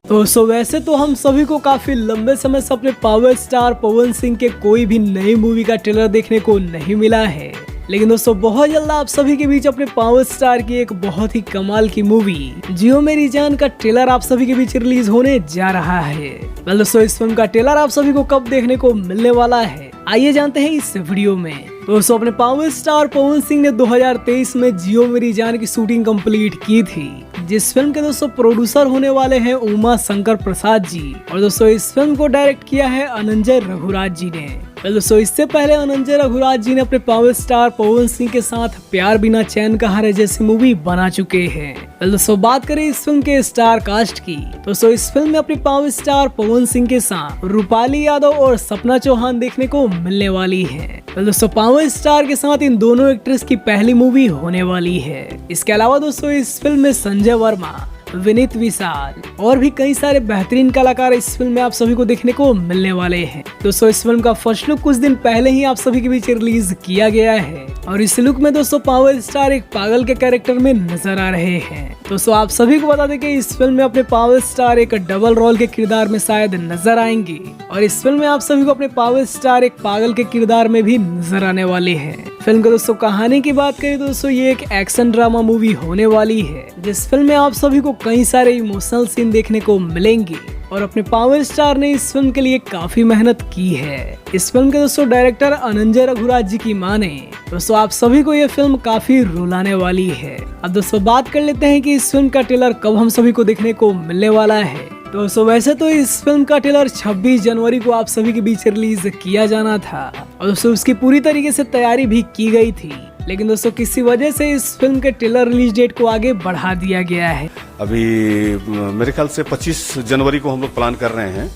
दोस्तों वैसे तो हम सभी को काफी लंबे समय से अपने पावर स्टार पवन सिंह के कोई भी नई मूवी का ट्रेलर देखने को नहीं मिला है, लेकिन दोस्तों बहुत जल्द आप सभी के बीच अपने पावर स्टार की एक बहुत ही कमाल की मूवी जियो मेरी जान का ट्रेलर आप सभी के बीच रिलीज होने जा रहा है। दोस्तों इस फिल्म का ट्रेलर आप सभी को कब देखने को मिलने वाला है, आइए जानते हैं इस वीडियो में। दोस्तों अपने पावर स्टार पवन सिंह ने 2023 में जियो मेरी जान की शूटिंग कंप्लीट की थी, जिस फिल्म के दोस्तों प्रोड्यूसर होने वाले हैं उमा शंकर प्रसाद जी, और दोस्तों इस फिल्म को डायरेक्ट किया है अनंजय रघुराज जी ने। दोस्तों इससे पहले अनंजय रघुराज जी ने अपने पावर स्टार पवन सिंह के साथ प्यार बिना चैन का हारे जैसी मूवी बना चुके हैं। दोस्तों बात करें इस फिल्म के स्टार कास्ट की, दोस्तों इस फिल्म में अपने पावर स्टार पवन सिंह के साथ रूपाली यादव और सपना चौहान देखने को मिलने वाली है। दोस्तों पावर स्टार के साथ इन दोनों एक्ट्रेस की पहली मूवी होने वाली है। इसके अलावा दोस्तों इस फिल्म में संजय वर्मा, विनीत विशाल और भी कई सारे बेहतरीन कलाकार इस फिल्म में आप सभी को देखने को मिलने वाले हैं। दोस्तों इस फिल्म का फर्स्ट लुक कुछ दिन पहले ही आप सभी के बीच रिलीज किया गया है, और इस लुक में दोस्तों पावर स्टार एक पागल के कैरेक्टर में नजर आ रहे हैं। दोस्तों आप सभी को बता दें कि इस फिल्म में अपने पावर स्टार एक डबल रोल के किरदार में शायद नजर आएंगे, और इस फिल्म में आप सभी को अपने पावर स्टार एक पागल के किरदार में भी नजर आने वाले हैं। फिल्म के दोस्तों कहानी की बात करें दोस्तों ये एक एक्शन ड्रामा मूवी होने वाली है, जिस फिल्म में आप सभी को कई सारे इमोशनल सीन देखने को मिलेंगे, और अपने पावर स्टार ने इस फिल्म के लिए काफी मेहनत की है। इस फिल्म के दोस्तों डायरेक्टर अनंजय रघुराज जी की माने दोस्तों आप सभी को ये फिल्म काफी रुलाने वाली है। अब दोस्तों बात कर लेते हैं कि इस फिल्म का ट्रेलर कब हम सभी को देखने को मिलने वाला है। दोस्तों वैसे तो इस फिल्म का ट्रेलर 26 जनवरी को आप सभी के बीच रिलीज किया जाना था, और दोस्तों उसकी पूरी तरीके से तैयारी भी की गई थी, लेकिन दोस्तों किसी वजह से इस फिल्म के ट्रेलर रिलीज डेट को आगे बढ़ा दिया गया है। अभी मेरे ख्याल से 25 जनवरी को हम लोग प्लान कर रहे हैं,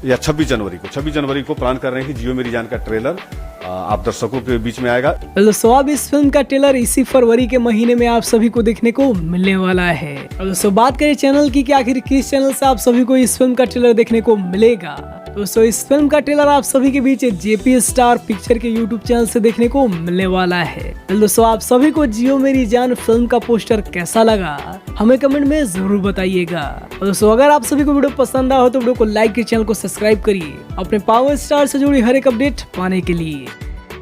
या 26 जनवरी को प्लान कर रहे हैं कि जियो मेरी जान का ट्रेलर आप दर्शकों के बीच में आएगा। दोस्तों अब इस फिल्म का ट्रेलर इसी फरवरी के महीने में आप सभी को देखने को मिलने वाला है। और दोस्तों बात करें चैनल की कि आखिर किस चैनल से आप सभी को इस फिल्म का ट्रेलर देखने को मिलेगा। दोस्तों इस फिल्म का ट्रेलर आप सभी के बीच जेपी स्टार पिक्चर के यूट्यूब चैनल से देखने को मिलने वाला है। दोस्तों आप सभी को जियो मेरी जान फिल्म का पोस्टर कैसा लगा हमें कमेंट में जरूर बताइएगा। और दोस्तों अगर आप सभी को वीडियो पसंद आया हो तो वीडियो को लाइक कर चैनल को सब्सक्राइब करिए अपने पावर स्टार से जुड़ी हर एक अपडेट पाने के लिए।